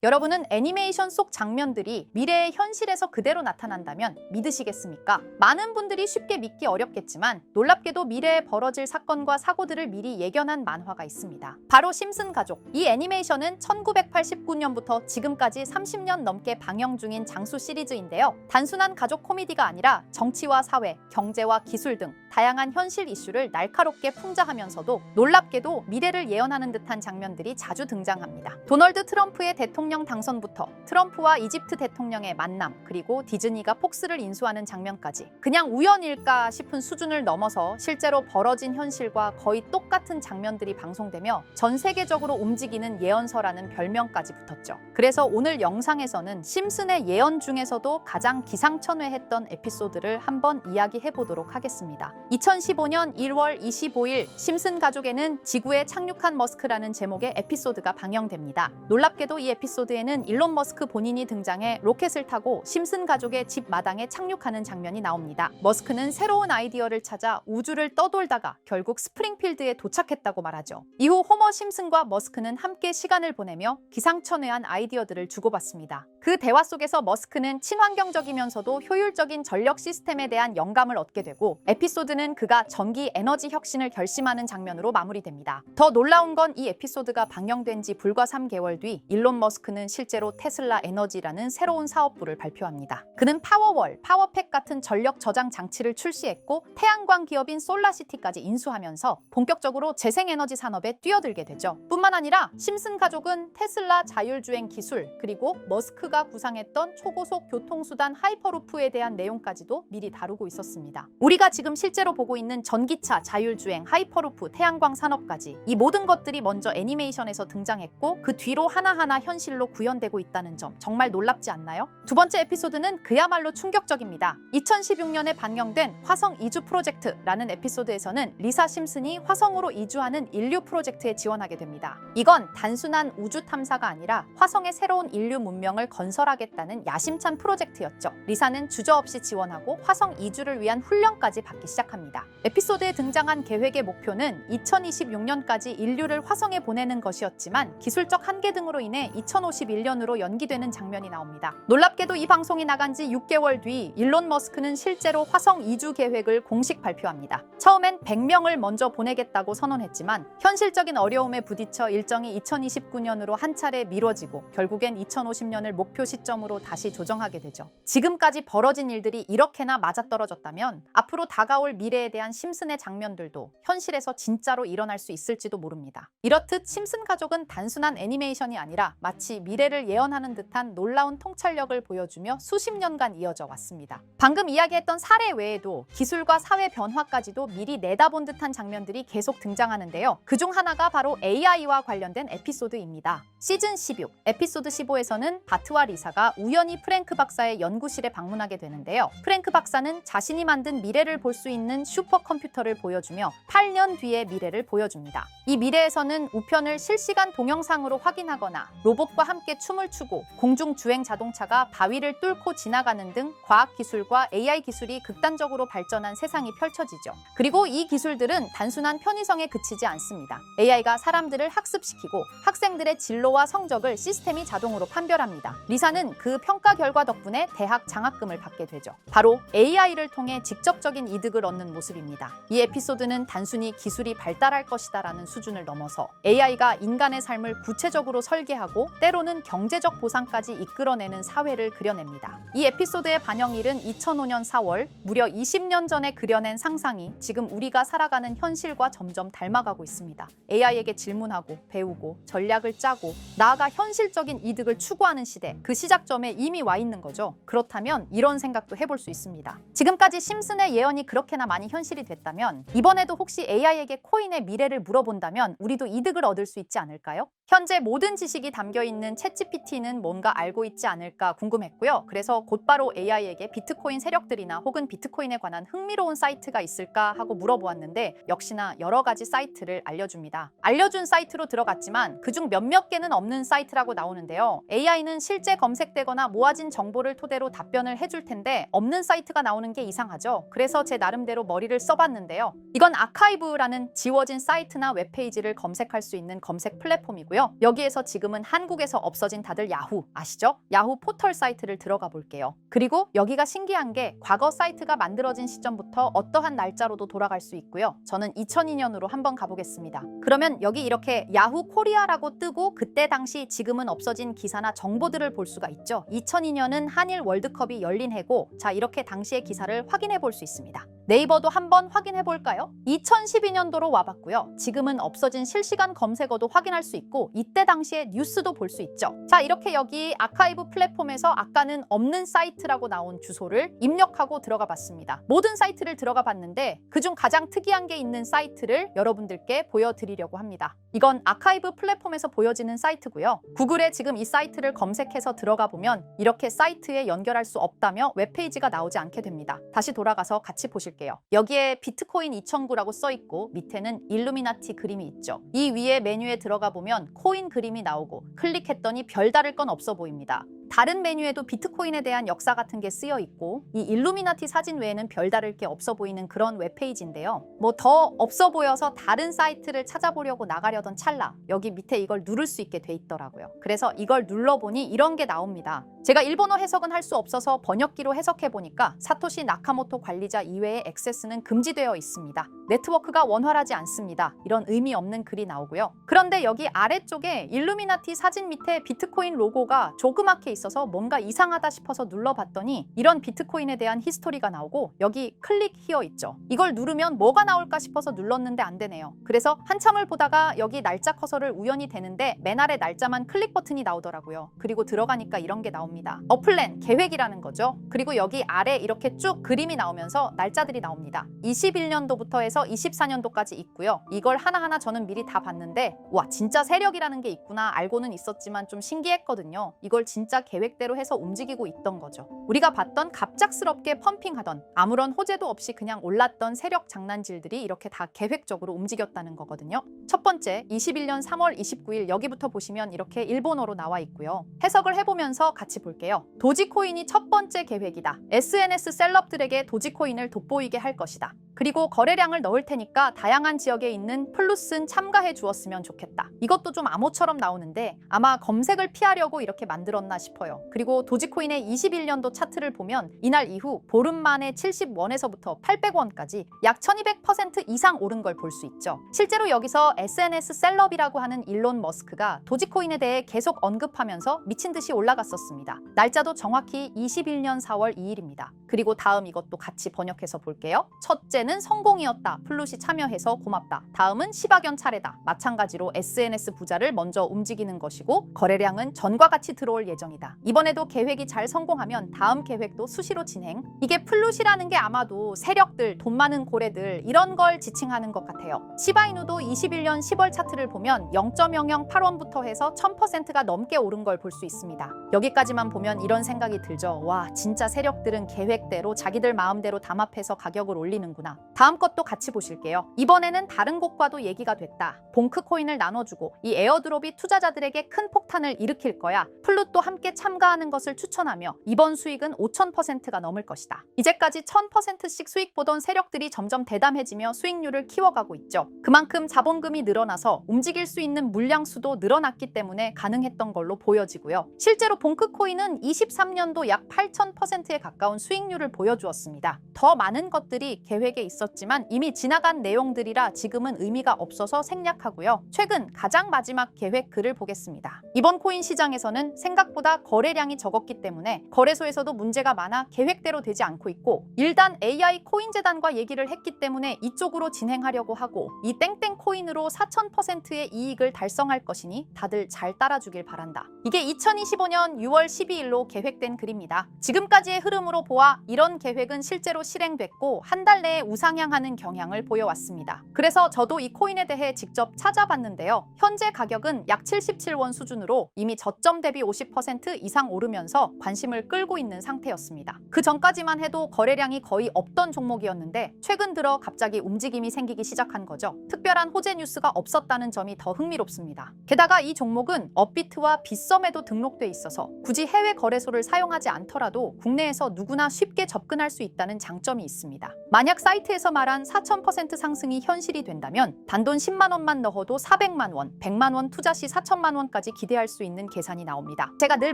여러분은 애니메이션 속 장면들이 미래의 현실에서 그대로 나타난다면 믿으시겠습니까? 많은 분들이 쉽게 믿기 어렵겠지만 놀랍게도 미래에 벌어질 사건과 사고들을 미리 예견한 만화가 있습니다. 바로 심슨 가족. 이 애니메이션은 1989년부터 지금까지 30년 넘게 방영 중인 장수 시리즈인데요. 단순한 가족 코미디가 아니라 정치와 사회, 경제와 기술 등 다양한 현실 이슈를 날카롭게 풍자하면서도 놀랍게도 미래를 예언하는 듯한 장면들이 자주 등장합니다. 도널드 트럼프의 대통령 당선부터 트럼프와 이집트 대통령의 만남, 그리고 디즈니가 폭스를 인수하는 장면까지 그냥 우연일까 싶은 수준을 넘어서 실제로 벌어진 현실과 거의 똑같은 장면들이 방송되며 전 세계적으로 움직이는 예언서라는 별명까지 붙었죠. 그래서 오늘 영상에서는 심슨의 예언 중에서도 가장 기상천외했던 에피소드를 한번 이야기해 보도록 하겠습니다. 2015년 1월 25일 심슨 가족에는 지구에 착륙한 머스크라는 제목의 에피소드가 방영됩니다. 놀랍게도 이 에피소드에는 일론 머스크 본인이 등장해 로켓을 타고 심슨 가족의 집 마당에 착륙하는 장면이 나옵니다. 머스크는 새로운 아이디어를 찾아 우주를 떠돌다가 결국 스프링필드에 도착했다고 말하죠. 이후 호머 심슨과 머스크는 함께 시간을 보내며 기상천외한 아이디어들을 주고받습니다. 그 대화 속에서 머스크는 친환경적이면서도 효율적인 전력 시스템에 대한 영감을 얻게 되고 에피소드는 그가 전기 에너지 혁신을 결심하는 장면으로 마무리됩니다. 더 놀라운 건 이 에피소드가 방영된 지 불과 3개월 뒤 일론 머스크는 실제로 테슬라 에너지라는 새로운 사업부를 발표합니다. 그는 파워월, 파워팩 같은 전력 저장 장치를 출시했고 태양광 기업인 솔라시티까지 인수하면서 본격적으로 재생에너지 산업에 뛰어들게 되죠. 뿐만 아니라 심슨 가족은 테슬라 자율주행 기술, 그리고 머스크가 구상했던 초고속 교통수단 하이퍼루프에 대한 내용까지도 미리 다루고 있었습니다. 우리가 지금 실제로 보고 있는 전기차, 자율주행, 하이퍼루프, 태양광 산업까지 이 모든 것들이 먼저 애니메이션에서 등장했고 그 뒤로 하나하나 현실로 구현되고 있다는 점 정말 놀랍지 않나요? 두 번째 에피소드는 그야말로 충격적입니다. 2016년에 방영된 화성 이주 프로젝트라는 에피소드에서는 리사 심슨이 화성으로 이주하는 인류 프로젝트에 지원하게 됩니다. 이건 단순한 우주 탐사가 아니라 화성의 새로운 인류 문명을 건설하겠다는 야심찬 프로젝트였죠. 리사는 주저없이 지원하고 화성 이주를 위한 훈련까지 받기 시작합니다. 에피소드에 등장한 계획의 목표는 2026년까지 인류를 화성에 보내는 것이었지만 기술적 한계 등으로 인해 2051년으로 연기되는 장면이 나옵니다. 놀랍게도 이 방송이 나간 지 6개월 뒤 일론 머스크는 실제로 화성 이주 계획을 공식 발표합니다. 처음엔 100명을 먼저 보내겠다고 선언했지만 현실적인 어려움에 부딪혀 일정이 2029년으로 한 차례 미뤄지고 결국엔 2050년을 목표 시점으로 다시 조정하게 되죠. 지금까지 벌어진 일들이 이렇게나 맞아떨어졌다면 앞으로 다가올 미래에 대한 심슨의 장면들도 현실에서 진짜로 일어날 수 있을지도 모릅니다. 이렇듯 심슨 가족은 단순한 애니메이션이 아니라 마치 미래를 예언하는 듯한 놀라운 통찰력을 보여주며 수십 년간 이어져 왔습니다. 방금 이야기했던 사례 외에도 기술과 사회 변화까지도 미리 내다본 듯한 장면들이 계속 등장하는데요. 그중 하나가 바로 AI와 관련된 에피소드입니다. 시즌 16, 에피소드 15에서는 바트와 리사가 우연히 프랭크 박사의 연구실에 방문하게 되는데요. 프랭크 박사는 자신이 만든 미래를 볼 수 있는 슈퍼컴퓨터를 보여주며 8년 뒤의 미래를 보여줍니다. 이 미래에서는 우편을 실시간 동영상으로 확인하거나 로봇과 함께 춤을 추고 공중 주행 자동차가 바위를 뚫고 지나가는 등 과학기술과 AI 기술이 극단적으로 발전한 세상이 펼쳐지죠. 그리고 이 기술들은 단순한 편의성에 그치지 않습니다. AI가 사람들을 학습시키고 학생들의 진로와 성적을 시스템이 자동으로 판별합니다. 리사는 그 평가 결과 덕분에 대학 장학금을 받게 되죠. 바로 AI를 통해 직접적인 이득을 얻는 모습입니다. 이 에피소드는 단순히 기술이 발달할 것이다라는 수준을 넘어서 AI가 인간의 삶을 구체적으로 설계하고 때로는 경제적 보상까지 이끌어내는 사회를 그려냅니다. 이 에피소드의 반영일은 2005년 4월, 무려 20년 전에 그려낸 상상이 지금 우리가 살아가는 현실과 점점 닮아가고 있습니다. AI에게 질문하고 배우고 전략을 짜고 나아가 현실적인 이득을 추구하는 시대, 그 시작점에 이미 와 있는 거죠. 그렇다면 이런 생각도 해볼 수 있습니다. 지금까지 심슨의 예언이 그렇게나 많이 현실이 됐다면 이번에도 혹시 AI에게 코인의 미래를 물어본다면 우리도 이득을 얻을 수 있지 않을까요? 현재 모든 지식이 담겨있는 챗GPT는 뭔가 알고 있지 않을까 궁금했고요. 그래서 곧바로 AI에게 비트코인 세력들이나 혹은 비트코인에 관한 흥미로운 사이트가 있을까 하고 물어보았는데 역시나 여러 가지 사이트를 알려줍니다. 알려준 사이트로 들어갔지만 그중 몇몇 개는 없는 사이트라고 나오는데요. AI는 실제 검색되거나 모아진 정보를 토대로 답변을 해줄 텐데 없는 사이트가 나오는 게 이상하죠. 그래서 제 나름대로 머리를 써봤는데요. 이건 아카이브라는 지워진 사이트나 웹페이지를 검색할 수 있는 검색 플랫폼이고요. 있고요. 여기에서 지금은 한국에서 없어진 다들 야후 아시죠? 야후 포털 사이트를 들어가 볼게요. 그리고 여기가 신기한 게 과거 사이트가 만들어진 시점부터 어떠한 날짜로도 돌아갈 수 있고요. 저는 2002년으로 한번 가보겠습니다. 그러면 여기 이렇게 야후 코리아라고 뜨고 그때 당시 지금은 없어진 기사나 정보들을 볼 수가 있죠. 2002년은 한일 월드컵이 열린 해고, 자 이렇게 당시의 기사를 확인해 볼 수 있습니다. 네이버도 한번 확인해 볼까요? 2012년도로 와봤고요. 지금은 없어진 실시간 검색어도 확인할 수 있고 이때 당시의 뉴스도 볼 수 있죠. 자 이렇게 여기 아카이브 플랫폼에서 아까는 없는 사이트라고 나온 주소를 입력하고 들어가 봤습니다. 모든 사이트를 들어가 봤는데 그중 가장 특이한 게 있는 사이트를 여러분들께 보여드리려고 합니다. 이건 아카이브 플랫폼에서 보여지는 사이트고요. 구글에 지금 이 사이트를 검색해서 들어가 보면 이렇게 사이트에 연결할 수 없다며 웹페이지가 나오지 않게 됩니다. 다시 돌아가서 같이 보실게요. 여기에 비트코인 2009라고 써 있고 밑에는 일루미나티 그림이 있죠. 이 위에 메뉴에 들어가 보면 코인 그림이 나오고 클릭했더니 별다를 건 없어 보입니다. 다른 메뉴에도 비트코인에 대한 역사 같은 게 쓰여 있고 이 일루미나티 사진 외에는 별다를 게 없어 보이는 그런 웹페이지인데요. 뭐 더 없어 보여서 다른 사이트를 찾아보려고 나가려던 찰나 여기 밑에 이걸 누를 수 있게 돼 있더라고요. 그래서 이걸 눌러보니 이런 게 나옵니다. 제가 일본어 해석은 할 수 없어서 번역기로 해석해 보니까 사토시 나카모토 관리자 이외의 액세스는 금지되어 있습니다. 네트워크가 원활하지 않습니다. 이런 의미 없는 글이 나오고요. 그런데 여기 아래쪽에 일루미나티 사진 밑에 비트코인 로고가 조그맣게 있어서 뭔가 이상하다 싶어서 눌러봤더니 이런 비트코인에 대한 히스토리가 나오고 여기 클릭 히어 있죠. 이걸 누르면 뭐가 나올까 싶어서 눌렀는데 안 되네요. 그래서 한참을 보다가 여기 날짜 커서를 우연히 대는데 맨 아래 날짜만 클릭 버튼이 나오더라고요. 그리고 들어가니까 이런 게 나옵니다. 어플랜, 계획이라는 거죠. 그리고 여기 아래 이렇게 쭉 그림이 나오면서 날짜들이 나옵니다. 21년도부터 해서 24년도까지 있고요. 이걸 하나하나 저는 미리 다 봤는데 와 진짜 세력이라는 게 있구나 알고는 있었지만 좀 신기했거든요. 이걸 진짜 계획대로 해서 움직이고 있던 거죠. 우리가 봤던 갑작스럽게 펌핑하던 아무런 호재도 없이 그냥 올랐던 세력 장난질들이 이렇게 다 계획적으로 움직였다는 거거든요. 첫 번째 21년 3월 29일 여기부터 보시면 이렇게 일본어로 나와 있고요. 해석을 해보면서 같이 볼게요. 도지코인이 첫 번째 계획이다. SNS 셀럽들에게 도지코인을 돋보이게 할 것이다. 그리고 거래량을 넣을 테니까 다양한 지역에 있는 플루스는 참가해 주었으면 좋겠다. 이것도 좀 암호처럼 나오는데 아마 검색을 피하려고 이렇게 만들었나 싶어요. 그리고 도지코인의 21년도 차트를 보면 이날 이후 보름 만에 70원에서부터 800원까지 약 1200% 이상 오른 걸 볼 수 있죠. 실제로 여기서 SNS 셀럽이라고 하는 일론 머스크가 도지코인에 대해 계속 언급하면서 미친 듯이 올라갔었습니다. 날짜도 정확히 21년 4월 2일입니다. 그리고 다음 이것도 같이 번역해서 볼게요. 첫째는 성공이었다. 플룻이 참여해서 고맙다. 다음은 시바견 차례다. 마찬가지로 SNS 부자를 먼저 움직이는 것이고 거래량은 전과 같이 들어올 예정이다. 이번에도 계획이 잘 성공하면 다음 계획도 수시로 진행. 이게 플룻이라는 게 아마도 세력들, 돈 많은 고래들 이런 걸 지칭하는 것 같아요. 시바이누도 21년 10월 차트를 보면 0.008원부터 해서 1000%가 넘게 오른 걸 볼 수 있습니다. 여기까지만 보면 이런 생각이 들죠. 와 진짜 세력들은 계획대로 자기들 마음대로 담합해서 가격을 올리는구나. 다음 것도 같이 보실게요. 이번에는 다른 곳과도 얘기가 됐다. 봉크 코인을 나눠주고 이 에어드롭이 투자자들에게 큰 폭탄을 일으킬 거야. 플룻도 함께 참가하는 것을 추천하며 이번 수익은 5000%가 넘을 것이다. 이제까지 1000%씩 수익 보던 세력들이 점점 대담해지며 수익률을 키워가고 있죠. 그만큼 자본금이 늘어나서 움직일 수 있는 물량 수도 늘어났기 때문에 가능했던 걸로 보여지고요. 실제로 봉크 코인은 23년도 약 8000%에 가까운 수익률을 보여주었습니다. 더 많은 것들이 계획에 있었지만 이미 지나간 내용들이라 지금은 의미가 없어서 생략하고요. 최근 가장 마지막 계획 글을 보겠습니다. 이번 코인 시장에서는 생각보다 거래량이 적었기 때문에 거래소에서도 문제가 많아 계획대로 되지 않고 있고 일단 AI 코인재단과 얘기를 했기 때문에 이쪽으로 진행하려고 하고 이 땡땡 코인으로 4000%의 이익을 달성할 것이니 다들 잘 따라주길 바란다. 이게 2025년 6월 12일로 계획된 글입니다. 지금까지의 흐름으로 보아 이런 계획은 실제로 실행됐고 한 달 내에 우상향하는 경향을 보여왔습니다. 그래서 저도 이 코인에 대해 직접 찾아봤는데요. 현재 가격은 약 77원 수준으로 이미 저점 대비 50% 이상 오르면서 관심을 끌고 있는 상태였습니다. 그 전까지만 해도 거래량이 거의 없던 종목이었는데 최근 들어 갑자기 움직임이 생기기 시작한 거죠. 특별한 호재 뉴스가 없었다는 점이 더 흥미롭습니다. 게다가 이 종목은 업비트와 빗썸에도 등록돼 있어서 굳이 해외 거래소를 사용하지 않더라도 국내에서 누구나 쉽게 쉽게 접근할 수 있다는 장점이 있습니다. 만약 사이트에서 말한 4000% 상승이 현실이 된다면 단돈 10만 원만 넣어도 400만 원, 100만 원 투자 시 4천만 원까지 기대할 수 있는 계산이 나옵니다. 제가 늘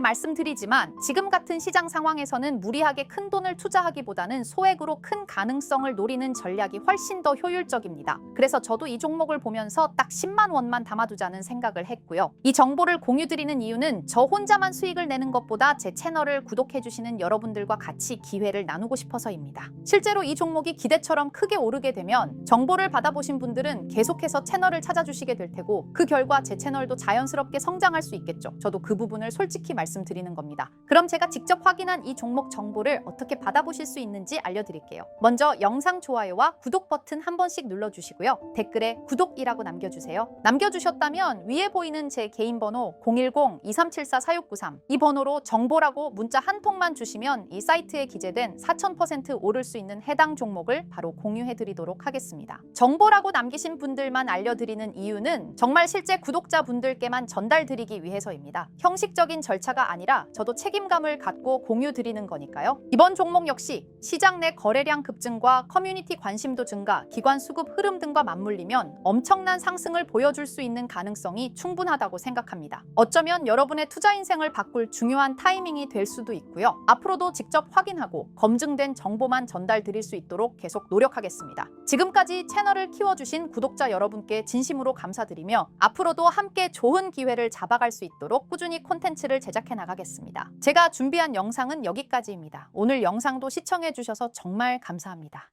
말씀드리지만 지금 같은 시장 상황에서는 무리하게 큰 돈을 투자하기보다는 소액으로 큰 가능성을 노리는 전략이 훨씬 더 효율적입니다. 그래서 저도 이 종목을 보면서 딱 10만 원만 담아두자는 생각을 했고요. 이 정보를 공유드리는 이유는 저 혼자만 수익을 내는 것보다 제 채널을 구독해주시는 여러분들과 같이 기회를 나누고 싶어서입니다. 실제로 이 종목이 기대처럼 크게 오르게 되면 정보를 받아보신 분들은 계속해서 채널을 찾아주시게 될 테고 그 결과 제 채널도 자연스럽게 성장할 수 있겠죠. 저도 그 부분을 솔직히 말씀드리는 겁니다. 그럼 제가 직접 확인한 이 종목 정보를 어떻게 받아보실 수 있는지 알려드릴게요. 먼저 영상 좋아요와 구독 버튼 한 번씩 눌러주시고요. 댓글에 구독이라고 남겨주세요. 남겨주셨다면 위에 보이는 제 개인 번호 010-2374-4693 이 번호로 정보라고 문자 한 통만 주시면 이 사이트에 기재된 4000% 오를 수 있는 해당 종목을 바로 공유해드리도록 하겠습니다. 정보라고 남기신 분들만 알려드리는 이유는 정말 실제 구독자분들께만 전달드리기 위해서입니다. 형식적인 절차가 아니라 저도 책임감을 갖고 공유드리는 거니까요. 이번 종목 역시 시장 내 거래량 급증과 커뮤니티 관심도 증가, 기관 수급 흐름 등과 맞물리면 엄청난 상승을 보여줄 수 있는 가능성이 충분하다고 생각합니다. 어쩌면 여러분의 투자 인생을 바꿀 중요한 타이밍이 될 수도 있고요. 앞으로도 직접 확인하고 검증된 정보만 전달드릴 수 있도록 계속 노력하겠습니다. 지금까지 채널을 키워주신 구독자 여러분께 진심으로 감사드리며 앞으로도 함께 좋은 기회를 잡아갈 수 있도록 꾸준히 콘텐츠를 제작해 나가겠습니다. 제가 준비한 영상은 여기까지입니다. 오늘 영상도 시청해 주셔서 정말 감사합니다.